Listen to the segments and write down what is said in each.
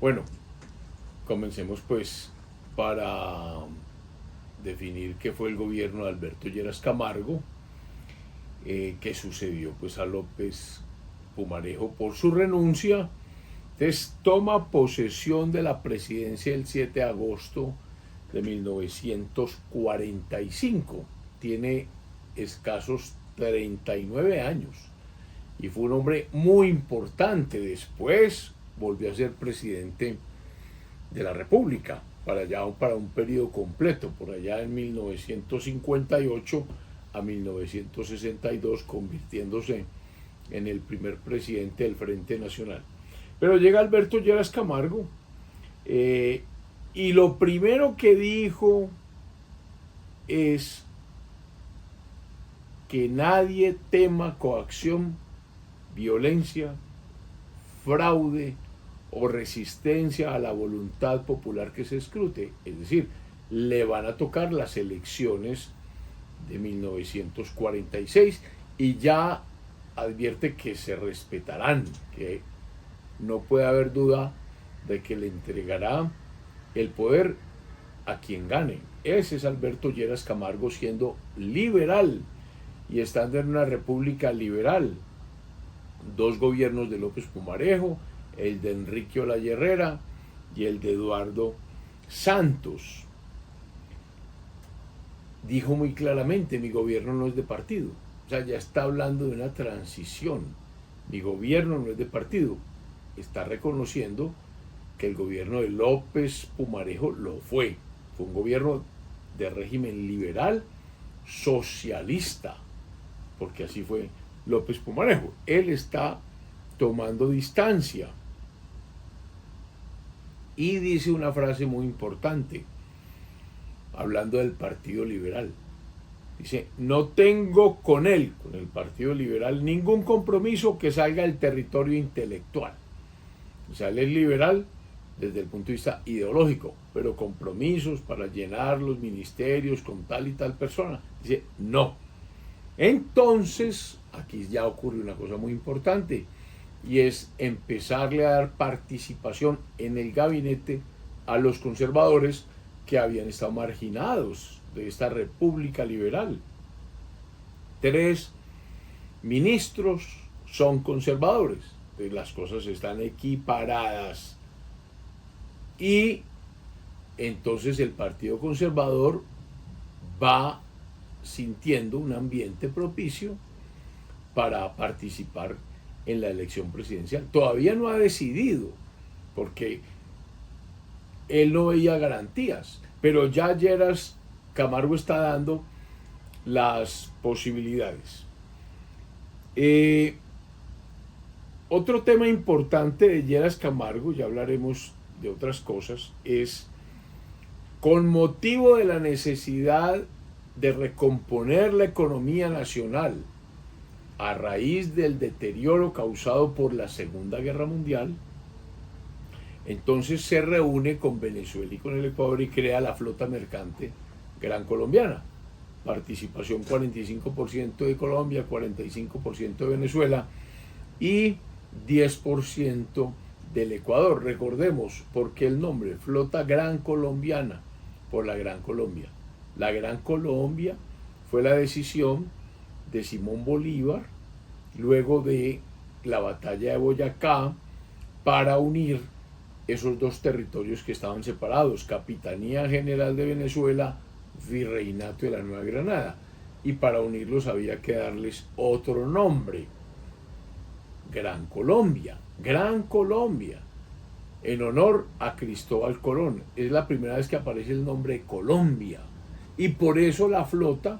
Bueno, comencemos pues para definir qué fue el gobierno de Alberto Lleras Camargo, que sucedió pues a López Pumarejo por su renuncia. Entonces toma posesión de la presidencia el 7 de agosto de 1945. Tiene escasos 39 años y fue un hombre muy importante. Después volvió a ser presidente de la República para un periodo completo, por allá en 1958 a 1962, convirtiéndose en el primer presidente del Frente Nacional. Pero llega Alberto Lleras Camargo, y lo primero que dijo es que nadie tema coacción, violencia, fraude o resistencia a la voluntad popular que se escrute. Es decir, le van a tocar las elecciones de 1946 y ya advierte que se respetarán, que no puede haber duda de que le entregará el poder a quien gane. Ese es Alberto Lleras Camargo, siendo liberal y estando en una república liberal. Dos gobiernos de López Pumarejo, el de Enrique Olaya Herrera y el de Eduardo Santos. Dijo muy claramente: mi gobierno no es de partido. O sea, ya está hablando de una transición. Mi gobierno no es de partido. Está reconociendo que el gobierno de López Pumarejo lo fue. Fue un gobierno de régimen liberal, socialista, porque así fue López Pumarejo. Él está tomando distancia y dice una frase muy importante, hablando del Partido Liberal. Dice: no tengo con él, con el Partido Liberal, ningún compromiso que salga del territorio intelectual. O sea, él es liberal desde el punto de vista ideológico, pero compromisos para llenar los ministerios con tal y tal persona, dice no. Entonces, aquí ya ocurre una cosa muy importante, y es empezarle a dar participación en el gabinete a los conservadores que habían estado marginados de esta república liberal. 3 ministros son conservadores, entonces las cosas están equiparadas, y entonces el Partido Conservador va sintiendo un ambiente propicio para participar en la elección presidencial. Todavía no ha decidido, porque él no veía garantías, pero ya Lleras Camargo está dando las posibilidades. Otro tema importante de Lleras Camargo, ya hablaremos de otras cosas, es con motivo de la necesidad de recomponer la economía nacional a raíz del deterioro causado por la Segunda Guerra Mundial. Entonces se reúne con Venezuela y con el Ecuador y crea la flota mercante Gran Colombiana. Participación 45% de Colombia, 45% de Venezuela y 10% del Ecuador. Recordemos por qué el nombre, Flota Gran Colombiana, por la Gran Colombia. La Gran Colombia fue la decisión de Simón Bolívar luego de la batalla de Boyacá para unir esos dos territorios que estaban separados: Capitanía General de Venezuela, Virreinato de la Nueva Granada, y para unirlos había que darles otro nombre: Gran Colombia. Gran Colombia, en honor a Cristóbal Colón. Es la primera vez que aparece el nombre de Colombia, y por eso la flota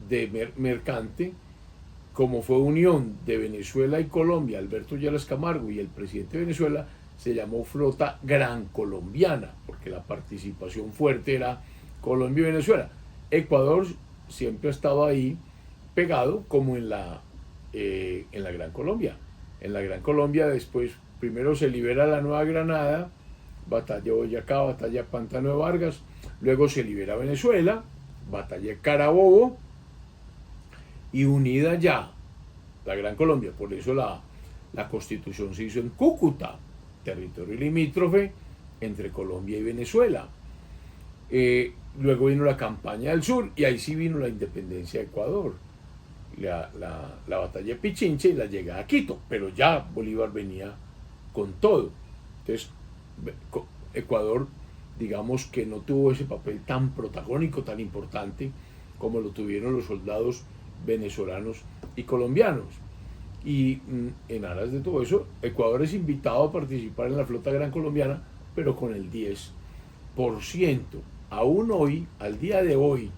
de mercante, como fue unión de Venezuela y Colombia, Alberto Lleras Camargo y el presidente de Venezuela, se llamó Flota Gran Colombiana, porque la participación fuerte era Colombia y Venezuela. Ecuador siempre ha estado ahí pegado, como en la Gran Colombia. En la Gran Colombia después, primero se libera la Nueva Granada, batalla Boyacá, batalla Pantano de Vargas, luego se libera Venezuela, batalla Carabobo, y unida ya la Gran Colombia, por eso La constitución se hizo en Cúcuta, territorio limítrofe entre Colombia y Venezuela. Luego vino la campaña del sur y ahí sí vino la independencia de Ecuador, la batalla de Pichincha y la llegada a Quito, pero ya Bolívar venía con todo. Entonces, Ecuador, digamos que no tuvo ese papel tan protagónico, tan importante como lo tuvieron los soldados venezolanos y colombianos. Y en aras de todo eso, Ecuador es invitado a participar en la flota gran colombiana, pero con el 10%. Aún hoy, al día de hoy,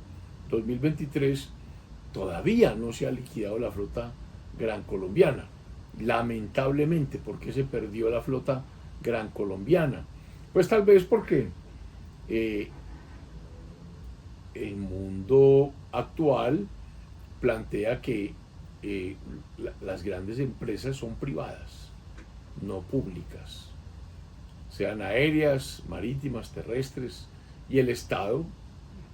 2023, todavía no se ha liquidado la flota gran colombiana. Lamentablemente, ¿por qué se perdió la flota gran colombiana? Pues tal vez porque el mundo actual plantea que las grandes empresas son privadas, no públicas, sean aéreas, marítimas, terrestres, y el Estado,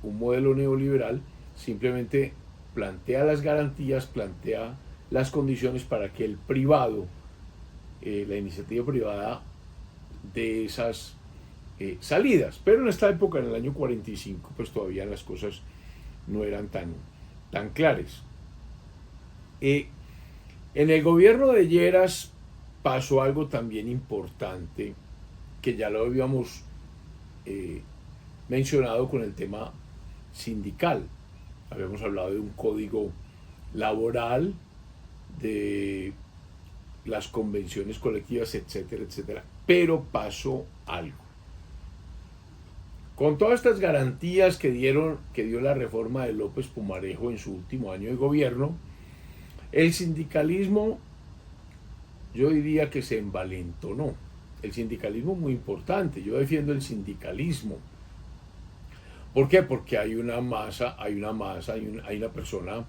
un modelo neoliberal, simplemente plantea las garantías, plantea las condiciones para que el privado, la iniciativa privada, de esas salidas. Pero en esta época, en el año 45, pues todavía las cosas no eran tan claras. En el gobierno de Lleras pasó algo también importante, que ya lo habíamos mencionado con el tema sindical. Habíamos hablado de un código laboral, de las convenciones colectivas, etcétera, etcétera. Pero pasó algo. Con todas estas garantías que dio la reforma de López Pumarejo en su último año de gobierno, el sindicalismo, yo diría que se envalentonó. El sindicalismo es muy importante, yo defiendo el sindicalismo. ¿Por qué? Porque hay una persona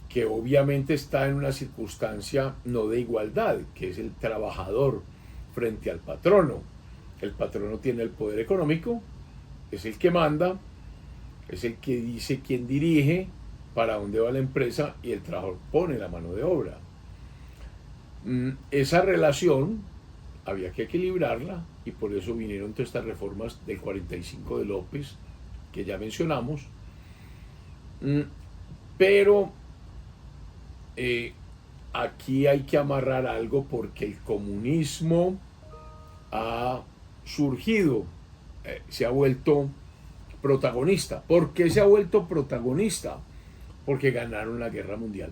que obviamente está en una circunstancia no de igualdad, que es el trabajador frente al patrono. El patrono tiene el poder económico, es el que manda, es el que dice quién dirige, para dónde va la empresa, y el trabajador pone la mano de obra. Esa relación había que equilibrarla y por eso vinieron todas estas reformas del 45 de López que ya mencionamos. Pero aquí hay que amarrar algo porque el comunismo ha surgido, se ha vuelto protagonista. ¿Por qué se ha vuelto protagonista? Porque ganaron la guerra mundial.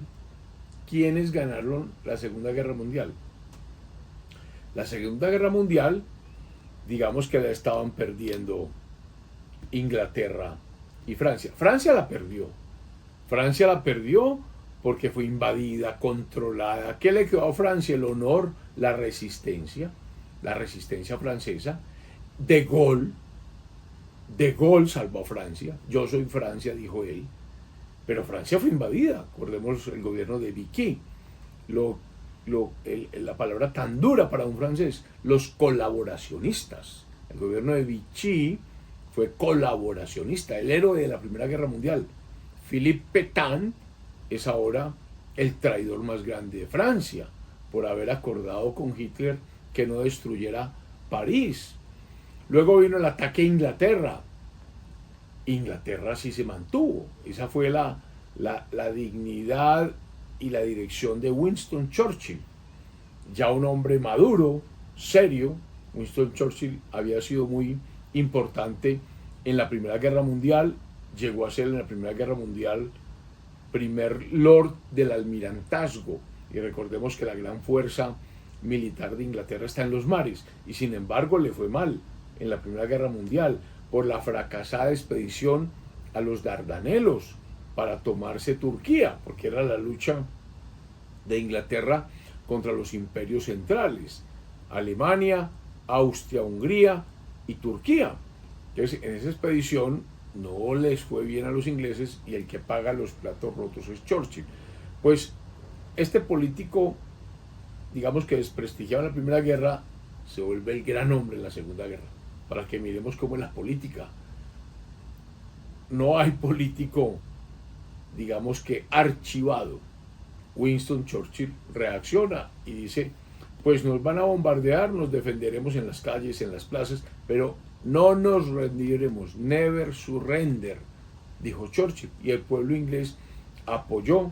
¿Quiénes ganaron la Segunda Guerra Mundial? La Segunda Guerra Mundial, digamos que la estaban perdiendo Inglaterra y Francia. Francia la perdió. Francia la perdió porque fue invadida, controlada. ¿Qué le quedó a Francia? El honor, la resistencia francesa. De Gaulle salvó a Francia. Yo soy Francia, dijo él. Pero Francia fue invadida. Acordemos el gobierno de Vichy. La palabra tan dura para un francés, los colaboracionistas. El gobierno de Vichy fue colaboracionista, el héroe de la Primera Guerra Mundial. Philippe Pétain es ahora el traidor más grande de Francia, por haber acordado con Hitler que no destruyera París. Luego vino el ataque a Inglaterra. Inglaterra sí se mantuvo. Esa fue la dignidad y la dirección de Winston Churchill. Ya un hombre maduro, serio. Winston Churchill había sido muy importante en la Primera Guerra Mundial. Llegó a ser en la Primera Guerra Mundial primer lord del almirantazgo. Y recordemos que la gran fuerza militar de Inglaterra está en los mares. Y sin embargo le fue mal en la Primera Guerra Mundial por la fracasada expedición a los Dardanelos para tomarse Turquía, porque era la lucha de Inglaterra contra los imperios centrales, Alemania, Austria-Hungría y Turquía. Entonces, en esa expedición no les fue bien a los ingleses y el que paga los platos rotos es Churchill. Pues este político, digamos que desprestigiado en la Primera Guerra, se vuelve el gran hombre en la Segunda Guerra, para que miremos cómo es la política. No hay político, digamos que archivado. Winston Churchill reacciona y dice, pues nos van a bombardear, nos defenderemos en las calles, en las plazas, pero no nos rendiremos, never surrender, dijo Churchill, y el pueblo inglés apoyó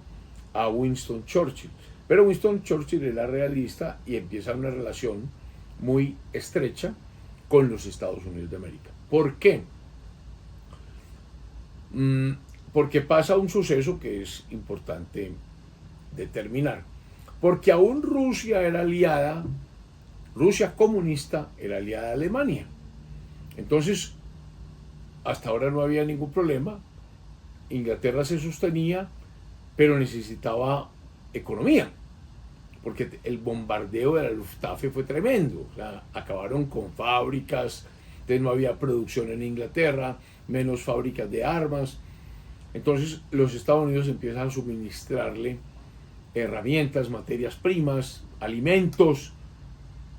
a Winston Churchill. Pero Winston Churchill era realista y empieza una relación muy estrecha con los Estados Unidos de América. ¿Por qué? Porque pasa un suceso que es importante determinar. Porque aún Rusia era aliada, Rusia comunista era aliada a Alemania. Entonces, hasta ahora no había ningún problema. Inglaterra se sostenía, pero necesitaba economía, porque el bombardeo de la Luftwaffe fue tremendo. O sea, acabaron con fábricas, entonces no había producción en Inglaterra, menos fábricas de armas. Entonces los Estados Unidos empiezan a suministrarle herramientas, materias primas, alimentos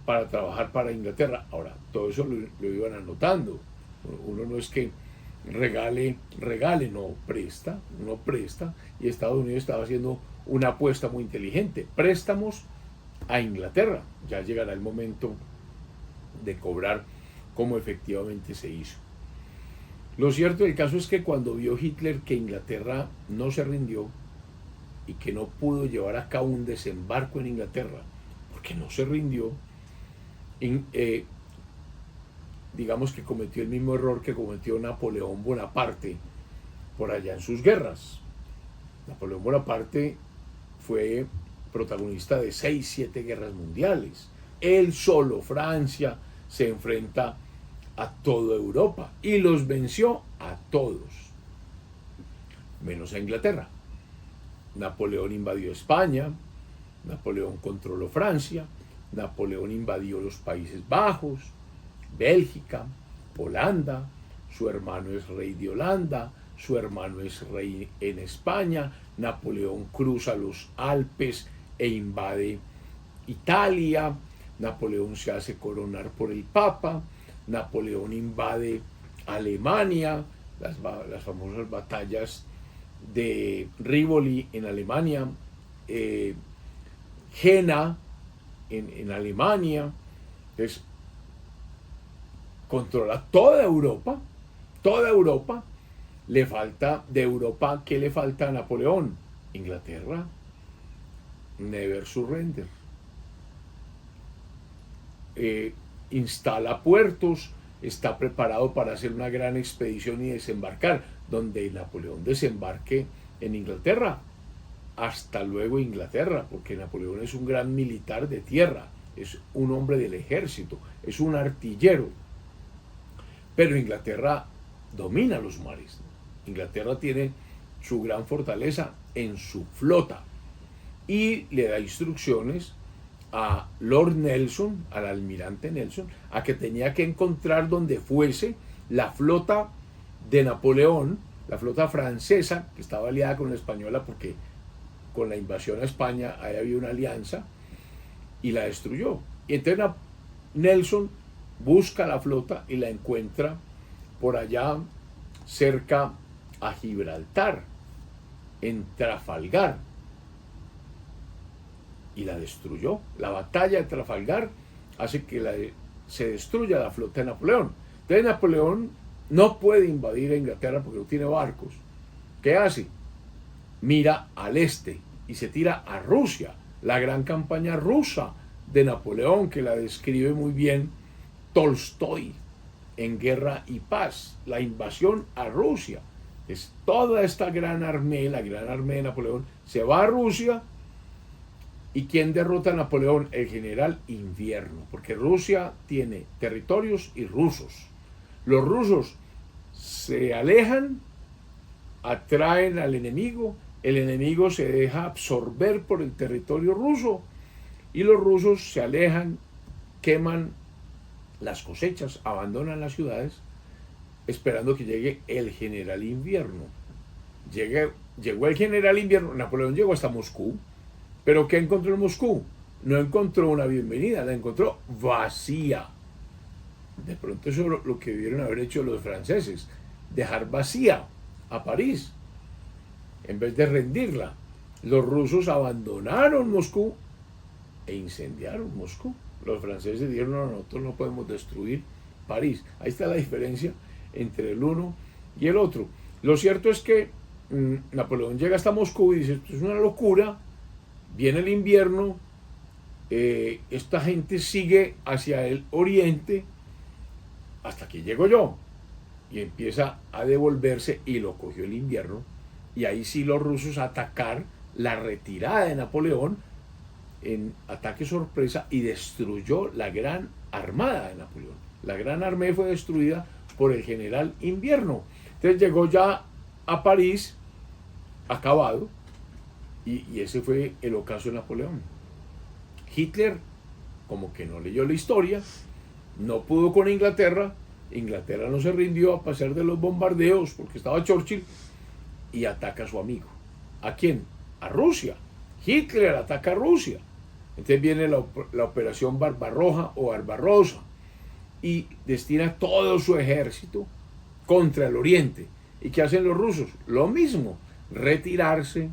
para trabajar para Inglaterra. Ahora, todo eso lo iban anotando. Uno no es que regale, no, presta, uno presta, y Estados Unidos estaba haciendo una apuesta muy inteligente, préstamos a Inglaterra. Ya llegará el momento de cobrar, como efectivamente se hizo. Lo cierto del caso es que cuando vio Hitler que Inglaterra no se rindió y que no pudo llevar a cabo un desembarco en Inglaterra, porque no se rindió, digamos que cometió el mismo error que cometió Napoleón Bonaparte por allá en sus guerras. Napoleón Bonaparte fue protagonista de 6, 7 guerras mundiales. Él solo, Francia, se enfrenta a toda Europa y los venció a todos, menos a Inglaterra. Napoleón invadió España, Napoleón controló Francia, Napoleón invadió los Países Bajos, Bélgica, Holanda, su hermano es rey de Holanda, su hermano es rey en España, Napoleón cruza los Alpes e invade Italia, Napoleón se hace coronar por el Papa, Napoleón invade Alemania, las famosas batallas de Rivoli en Alemania, Jena en Alemania. Entonces, controla toda Europa. Le falta de Europa, ¿qué le falta a Napoleón? Inglaterra, never surrender. Instala puertos, está preparado para hacer una gran expedición y desembarcar. Donde Napoleón desembarque en Inglaterra, hasta luego Inglaterra, porque Napoleón es un gran militar de tierra, es un hombre del ejército, es un artillero. Pero Inglaterra domina los mares. Inglaterra tiene su gran fortaleza en su flota y le da instrucciones a Lord Nelson, al almirante Nelson, a que tenía que encontrar donde fuese la flota de Napoleón, la flota francesa, que estaba aliada con la española, porque con la invasión a España ahí había una alianza, y la destruyó. Y entonces Nelson busca la flota y la encuentra por allá cerca a Gibraltar, en Trafalgar, y la destruyó. La batalla de Trafalgar hace que se destruya la flota de Napoleón. Entonces Napoleón no puede invadir a Inglaterra porque no tiene barcos. ¿Qué hace? Mira al este y se tira a Rusia, la gran campaña rusa de Napoleón, que la describe muy bien Tolstoy en Guerra y Paz, la invasión a Rusia. Es toda esta gran armée, la gran armée de Napoleón, se va a Rusia. ¿Y quién derrota a Napoleón? El general Invierno, porque Rusia tiene territorios y rusos. Los rusos se alejan, atraen al enemigo, el enemigo se deja absorber por el territorio ruso y los rusos se alejan, queman las cosechas, abandonan las ciudades, esperando que llegue el general Invierno. Llegó el general Invierno, Napoleón llegó hasta Moscú, pero ¿qué encontró en Moscú? No encontró una bienvenida, la encontró vacía. De pronto eso es lo que debieron haber hecho los franceses, dejar vacía a París, en vez de rendirla. Los rusos abandonaron Moscú e incendiaron Moscú. Los franceses dijeron, no, nosotros no podemos destruir París. Ahí está la diferencia entre el uno y el otro. Lo cierto es que Napoleón llega hasta Moscú y dice, esto es una locura, viene el invierno, esta gente sigue hacia el oriente, hasta que llego yo. Y empieza a devolverse y lo cogió el invierno. Y ahí sí los rusos atacar la retirada de Napoleón en ataque sorpresa y destruyó la gran armada de Napoleón. La gran armada fue destruida por el general Invierno. Entonces llegó ya a París acabado y ese fue el ocaso de Napoleón. Hitler como que no leyó la historia, no pudo con Inglaterra. Inglaterra no se rindió a pesar de los bombardeos porque estaba Churchill y ataca a su amigo. ¿A quién? A Rusia. Hitler ataca a Rusia. Entonces viene la operación Barbarroja o Barbarossa y destina todo su ejército contra el oriente. ¿Y qué hacen los rusos? Lo mismo, retirarse,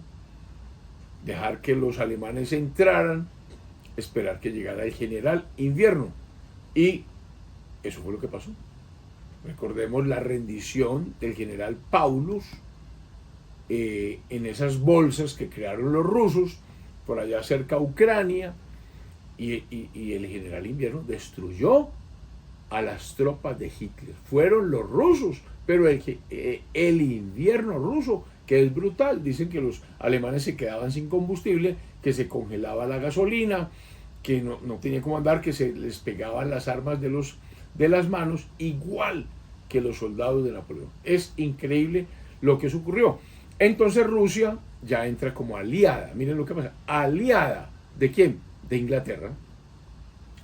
dejar que los alemanes entraran, esperar que llegara el general Invierno. Y eso fue lo que pasó. Recordemos la rendición del general Paulus en esas bolsas que crearon los rusos por allá cerca de Ucrania y el general Invierno destruyó a las tropas de Hitler. Fueron los rusos, pero el invierno ruso, que es brutal, dicen que los alemanes se quedaban sin combustible, que se congelaba la gasolina, que no tenía cómo andar, que se les pegaban las armas de las manos, igual que los soldados de Napoleón. Es increíble lo que ocurrió. Entonces Rusia ya entra como aliada. Miren lo que pasa. Aliada. ¿De quién? De Inglaterra.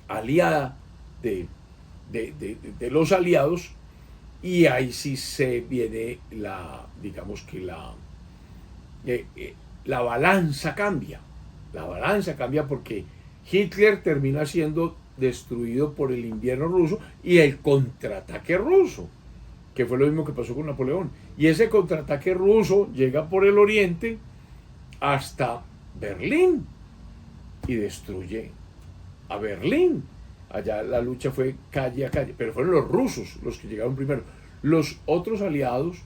Aliada de los aliados. Y ahí sí se viene digamos que la balanza cambia. La balanza cambia porque Hitler termina siendo destruido por el invierno ruso y el contraataque ruso, que fue lo mismo que pasó con Napoleón. Y ese contraataque ruso llega por el oriente hasta Berlín y destruye a Berlín. Allá la lucha fue calle a calle, pero fueron los rusos los que llegaron primero. Los otros aliados,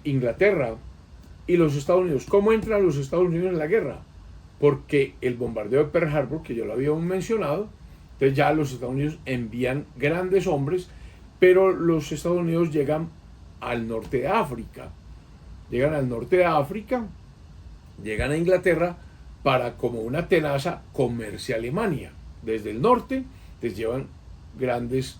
Inglaterra y los Estados Unidos. ¿Cómo entran los Estados Unidos en la guerra? Porque el bombardeo de Pearl Harbor, que yo lo había mencionado, entonces ya los Estados Unidos envían grandes hombres, pero los Estados Unidos llegan al norte de África. Llegan al norte de África, llegan a Inglaterra para como una tenaza comerse a Alemania. Desde el norte les llevan grandes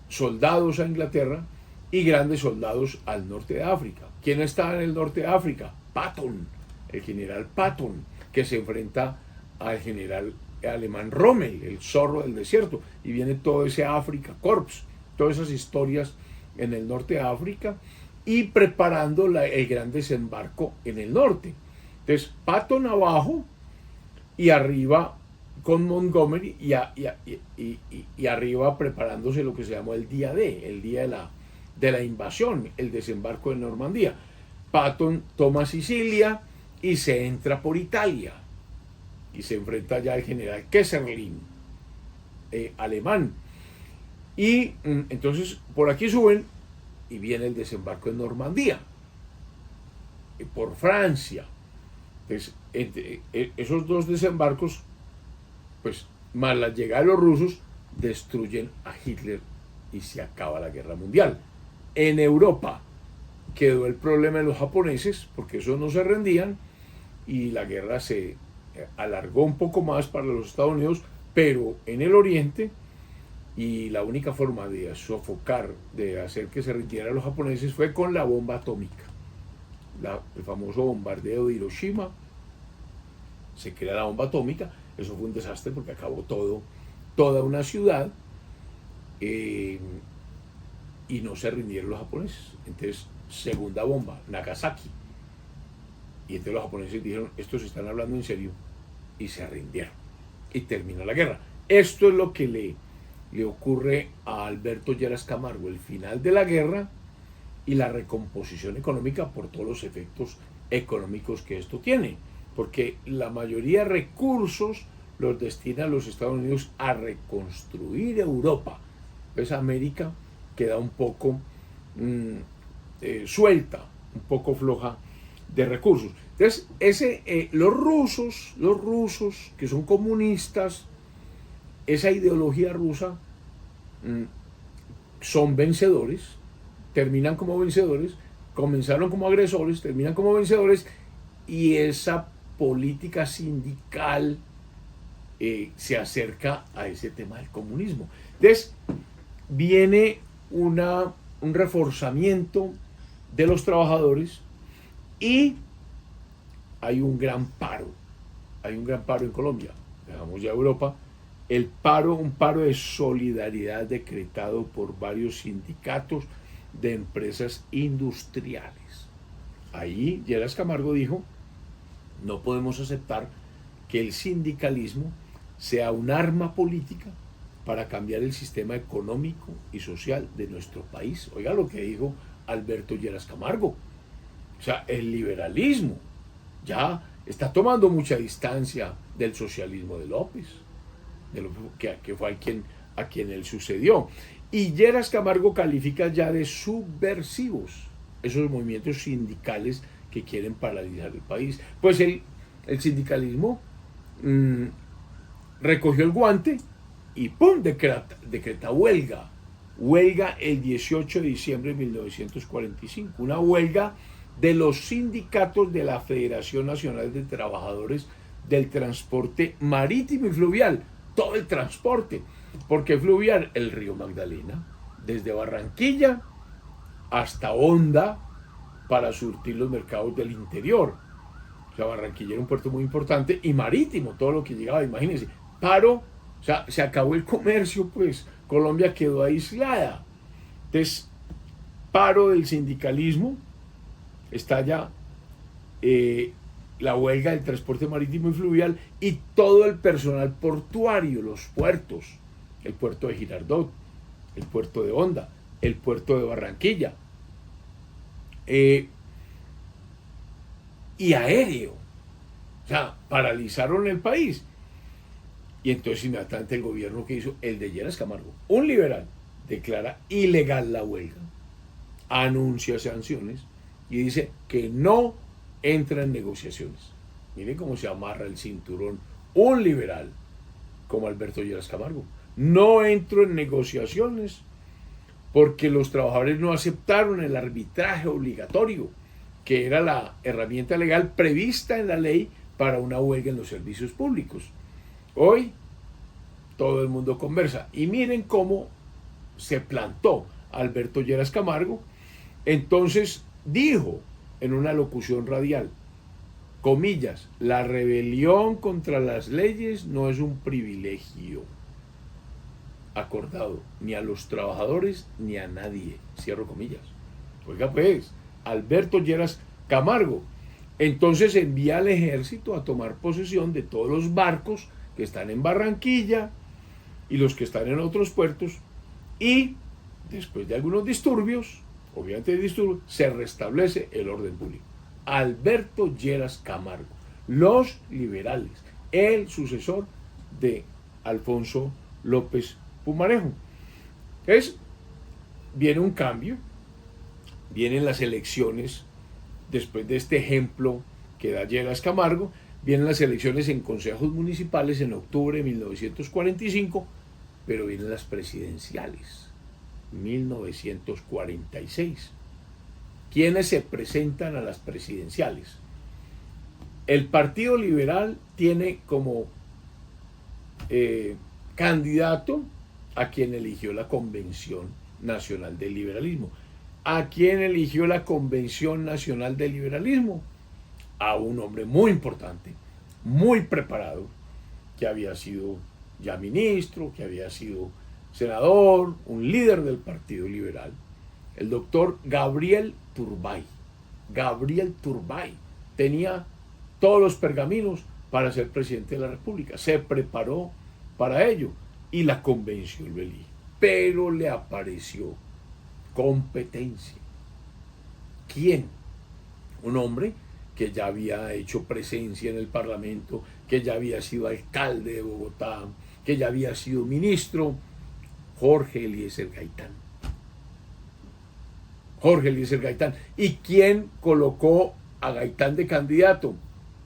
soldados a Inglaterra y grandes soldados al norte de África. ¿Quién está en el norte de África? Patton, el general Patton, que se enfrenta al general alemán Rommel, el zorro del desierto, y viene todo ese Africa Corps, todas esas historias en el norte de África y preparando el gran desembarco en el norte. Entonces, Patton abajo y arriba con Montgomery y arriba preparándose lo que se llamó el día D, el día de la invasión, el desembarco de Normandía. Patton toma Sicilia y se entra por Italia y se enfrenta ya al general Kesselring, alemán. Y entonces por aquí suben y viene el desembarco en Normandía, por Francia. Entonces, esos dos desembarcos, pues más la llegada de los rusos, destruyen a Hitler y se acaba la guerra mundial. En Europa quedó el problema de los japoneses, porque esos no se rendían, y la guerra se alargó un poco más para los Estados Unidos, pero en el oriente, y la única forma de sofocar, de hacer que se rindieran los japoneses fue con la bomba atómica. El famoso bombardeo de Hiroshima, se crea la bomba atómica. Eso fue un desastre porque acabó toda una ciudad, y no se rindieron los japoneses. Entonces, segunda bomba, Nagasaki. Y entonces los japoneses dijeron, estos están hablando en serio, y se rindieron. Y terminó la guerra. Esto es lo que le ocurre a Alberto Lleras Camargo, el final de la guerra y la recomposición económica por todos los efectos económicos que esto tiene. porque la mayoría de recursos los destina a los Estados Unidos a reconstruir Europa. Pues América queda un poco suelta, un poco floja de recursos. Entonces, los rusos que son comunistas, esa ideología rusa, son vencedores, terminan como vencedores, comenzaron como agresores, terminan como vencedores, y esa política sindical se acerca a ese tema del comunismo. Entonces, viene un reforzamiento de los trabajadores y hay un gran paro en Colombia, dejamos ya Europa, un paro de solidaridad decretado por varios sindicatos de empresas industriales. Ahí Lleras Camargo dijo, no podemos aceptar que el sindicalismo sea un arma política para cambiar el sistema económico y social de nuestro país. Oiga lo que dijo Alberto Lleras Camargo. O sea, el liberalismo ya está tomando mucha distancia del socialismo de López, de lo que fue a quien él sucedió. Y Lleras Camargo califica ya de subversivos esos movimientos sindicales que quieren paralizar el país. Pues el sindicalismo recogió el guante y ¡pum! Decreta huelga. Huelga el 18 de diciembre de 1945. Una huelga de los sindicatos de la Federación Nacional de Trabajadores del Transporte Marítimo y Fluvial. Todo el transporte. Porque fluvial, el río Magdalena, desde Barranquilla hasta Honda, para surtir los mercados del interior. O sea, Barranquilla era un puerto muy importante, y marítimo, todo lo que llegaba, imagínense. Paro, o sea, se acabó el comercio, pues Colombia quedó aislada. Entonces, paro del sindicalismo, está ya la huelga del transporte marítimo y fluvial y todo el personal portuario, los puertos, el puerto de Girardot, el puerto de Honda, el puerto de Barranquilla, y aéreo. O sea, paralizaron el país. Y entonces inmediatamente el gobierno que hizo, el de Lleras Camargo, un liberal, declara ilegal la huelga, anuncia sanciones y dice que no entra en negociaciones. Miren cómo se amarra el cinturón un liberal como Alberto Lleras Camargo. No entro en negociaciones porque los trabajadores no aceptaron el arbitraje obligatorio, que era la herramienta legal prevista en la ley para una huelga en los servicios públicos. Hoy todo el mundo conversa. Y miren cómo se plantó Alberto Lleras Camargo. Entonces dijo en una locución radial, comillas, la rebelión contra las leyes no es un privilegio acordado ni a los trabajadores ni a nadie, cierro comillas. Oiga pues, Alberto Lleras Camargo entonces envía al ejército a tomar posesión de todos los barcos que están en Barranquilla y los que están en otros puertos, y después de algunos disturbios, obviamente se restablece el orden público. Alberto Lleras Camargo, los liberales, el sucesor de Alfonso López Pumarejo. Entonces, viene un cambio, vienen las elecciones, después de este ejemplo que da Lleras Camargo, vienen las elecciones en consejos municipales en octubre de 1945, pero vienen las presidenciales, 1946. ¿Quiénes se presentan a las presidenciales? El Partido Liberal tiene como candidato a quien eligió la Convención Nacional del Liberalismo. ¿A quién eligió la Convención Nacional del Liberalismo? A un hombre muy importante, muy preparado, que había sido ya ministro, que había sido senador, un líder del Partido Liberal, el doctor Gabriel Turbay. Gabriel Turbay tenía todos los pergaminos para ser presidente de la República, se preparó para ello y la convención lo eligió, pero le apareció competencia. ¿Quién? Un hombre que ya había hecho presencia en el Parlamento, que ya había sido alcalde de Bogotá, que ya había sido ministro, Jorge Eliezer Gaitán. Jorge Eliezer Gaitán. ¿Y quién colocó a Gaitán de candidato?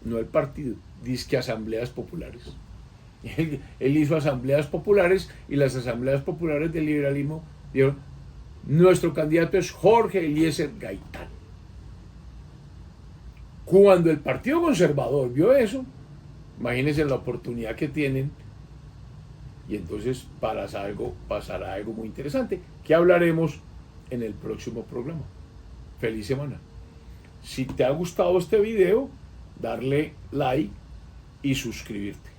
No el partido, dizque asambleas populares. Él hizo asambleas populares y las asambleas populares del liberalismo dijeron, nuestro candidato es Jorge Eliezer Gaitán. Cuando el Partido Conservador vio eso, imagínense la oportunidad que tienen, y entonces pasará algo muy interesante, que hablaremos en el próximo programa. Feliz semana. Si te ha gustado este video, darle like y suscribirte.